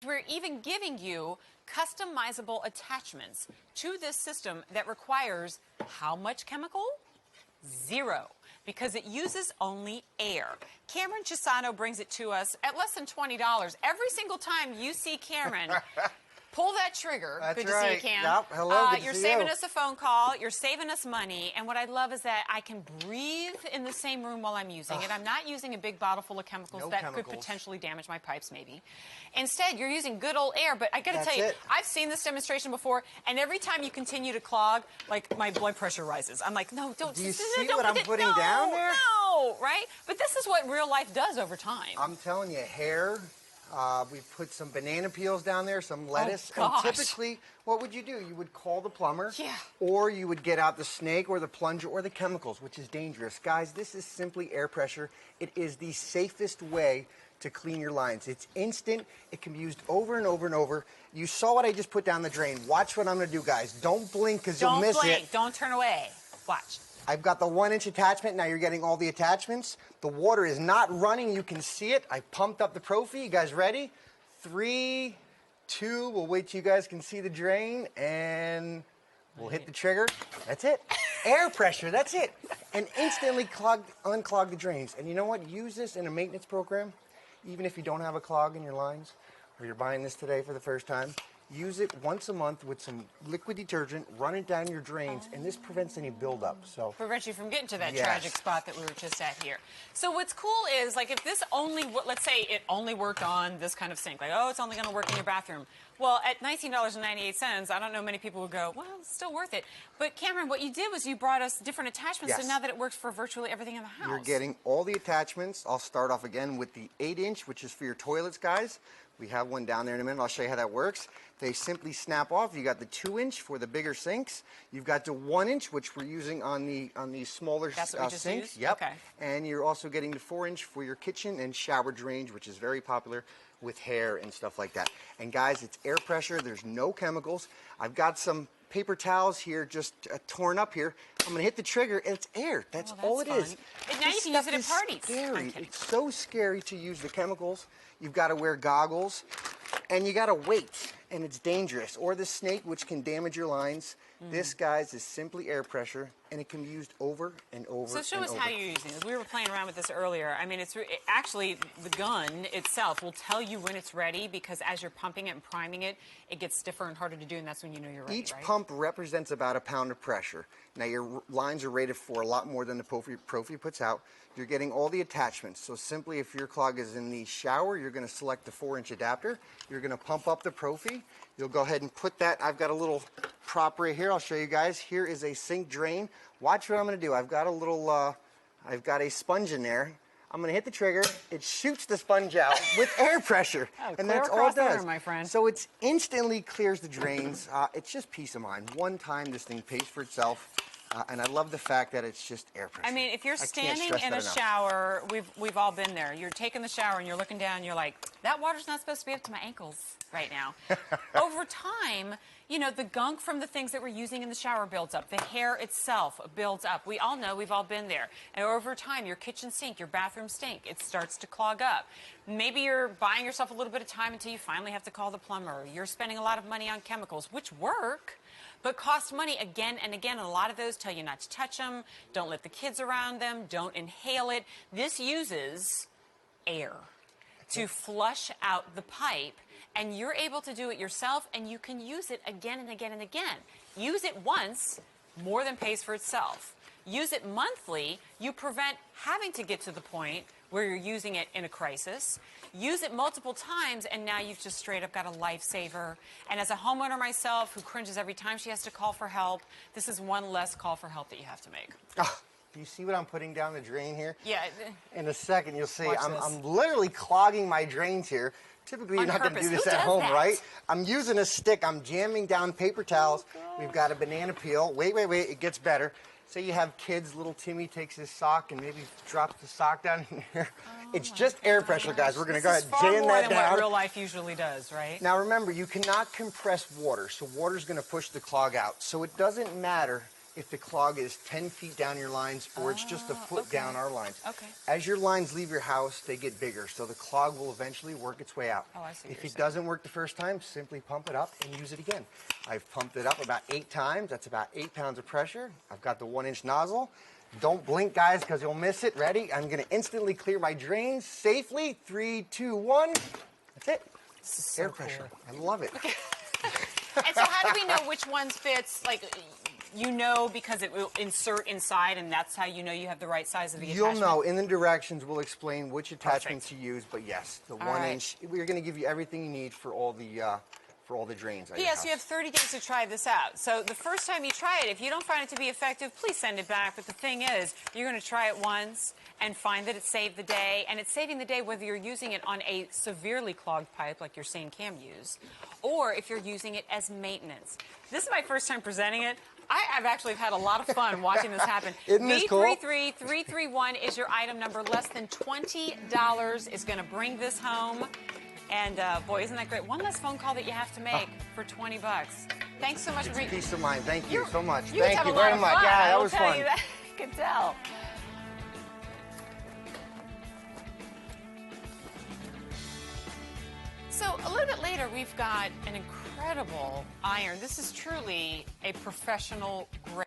We're even giving you customizable attachments to this system that requires how much chemical? Zero, because it uses only air. Cameron Chisano brings it to us at less than $20. Every single time you see Cameron pull that trigger. That's good right. to see you, Cam. Yep. Hello, good to you're see saving you. us a phone call. You're saving us money. And what I love is that I can breathe in the same room while I'm using it. I'm not using a big bottle full of chemicals could potentially damage my pipes, maybe. Instead, you're using good old air. But I got to tell you, I've seen this demonstration before, and every time you continue to clog, like, my blood pressure rises. I'm like, no, don't. Do you see don't what I'm putting down there? No, right? But this is what real life does over time. I'm telling you, hair. We put some banana peels down there, some lettuce. Oh, gosh. And typically, what would you do? You would call the plumber. Yeah. Or you would get out the snake or the plunger or the chemicals, which is dangerous. Guys, this is simply air pressure. It is the safest way to clean your lines. It's instant. It can be used over and over and over. You saw what I just put down the drain. Watch what I'm going to do, guys. Don't blink because you'll miss it. Don't blink. Don't turn away. Watch. I've got the 1-inch attachment. Now you're getting all the attachments. The water is not running. You can see it. I pumped up the Profi. You guys ready? 3, 2. We'll wait till you guys can see the drain, and we'll hit the trigger. That's it. Air pressure. That's it. And instantly unclog the drains. And you know what? Use this in a maintenance program, even if you don't have a clog in your lines, or you're buying this today for the first time. Use it once a month with some liquid detergent, run it down your drains, and this prevents any buildup. So prevents you from getting to that tragic spot that we were just at here. So what's cool is, like, if this only, let's say it only worked on this kind of sink, like, oh, it's only going to work in your bathroom. Well, at $19.98, I don't know many people would go, well, it's still worth it. But Cameron, what you did was you brought us different attachments, so now that it works for virtually everything in the house. You're getting all the attachments. I'll start off again with the 8-inch, which is for your toilets, guys. We have one down there in a minute. I'll show you how that works. They simply snap off. You got the 2-inch for the bigger sinks. You've got the 1-inch, which we're using on the smaller sinks. Yep. Okay. And you're also getting the 4-inch for your kitchen and shower drains, which is very popular with hair and stuff like that. And guys, it's air pressure. There's no chemicals. I've got some paper towels here just torn up here. I'm going to hit the trigger, and it's air. That's all it is. And now you can use it at parties. Scary. It's so scary to use the chemicals. You've got to wear goggles, and you got to wait, and it's dangerous. Or the snake, which can damage your lines. This, guys, is simply air pressure, and it can be used over and over and over. So show us how you're using this. We were playing around with this earlier. I mean, actually, the gun itself will tell you when it's ready, because as you're pumping it and priming it, it gets stiffer and harder to do, and that's when you know you're ready, Each pump represents about a pound of pressure. Now, your lines are rated for a lot more than the Profi puts out. You're getting all the attachments. So simply, if your clog is in the shower, you're going to select the 4-inch adapter. You're going to pump up the Profi. You'll go ahead and put that. I've got a little prop right here. I'll show you guys. Here is a sink drain. Watch what I'm going to do. I've got a little, I've got a sponge in there. I'm going to hit the trigger. It shoots the sponge out with air pressure. And that's all it does, my friend. So it instantly clears the drains. It's just peace of mind. One time, this thing pays for itself. And I love the fact that it's just air pressure. I mean, if you're standing in a shower, we've all been there. You're taking the shower and you're looking down and you're like, that water's not supposed to be up to my ankles right now. Over time, you know, the gunk from the things that we're using in the shower builds up. The hair itself builds up. We all know, we've all been there. And over time, your kitchen sink, your bathroom sink, it starts to clog up. Maybe you're buying yourself a little bit of time until you finally have to call the plumber. You're spending a lot of money on chemicals, which work, but cost money again and again. And a lot of those tell you not to touch them, don't let the kids around them, don't inhale it. This uses air to flush out the pipe, and you're able to do it yourself, and you can use it again and again and again. Use it once, more than pays for itself. Use it monthly, you prevent having to get to the point where you're using it in a crisis. Use it multiple times, and now you've just straight up got a lifesaver. And as a homeowner myself who cringes every time she has to call for help, this is one less call for help that you have to make. Do you see what I'm putting down the drain here? Yeah. In a second, you'll see I'm literally clogging my drains here. Typically, you're not going to do this at home, right? I'm using a stick. I'm jamming down paper towels. We've got a banana peel. Wait. It gets better. Say you have kids, little Timmy takes his sock and maybe drops the sock down in here. It's just air pressure, guys. We're going to go ahead and jam that down. Far more than what real life usually does, right? Now, remember, you cannot compress water, so water's going to push the clog out. So it doesn't matter if the clog is 10 feet down your lines or it's just a foot down our lines. Okay. As your lines leave your house, they get bigger, so the clog will eventually work its way out. Oh, I see what If you're it doesn't work the first time, simply pump it up and use it again. I've pumped it up about 8 times. That's about 8 pounds of pressure. I've got the 1-inch nozzle. Don't blink, guys, because you'll miss it. Ready? I'm going to instantly clear my drains safely. 3, 2, 1. That's it. This is so Air pressure. I love it. Okay. And so how do we know which ones fits? Like, you know, because it will insert inside, and that's how you know you have the right size of the attachment? You'll know. In the directions, we'll explain which attachments to use. But yes, the 1-inch. We're going to give you everything you need for all the drains. Yes, you have 30 days to try this out. So the first time you try it, if you don't find it to be effective, please send it back. But the thing is, you're going to try it once and find that it saved the day. And it's saving the day whether you're using it on a severely clogged pipe like you're seeing Cam use, or if you're using it as maintenance. This is my first time presenting it. I've actually had a lot of fun watching this happen. Isn't this cool? B33331 is your item number. Less than $20 is going to bring this home. And boy, isn't that great? One less phone call that you have to make for 20 bucks. Thanks so much for being. Peace of mind. Thank you so much. You Thank you very much. Yeah, that was fun. I can tell. So a little bit later, we've got an incredible iron. This is truly a professional grade.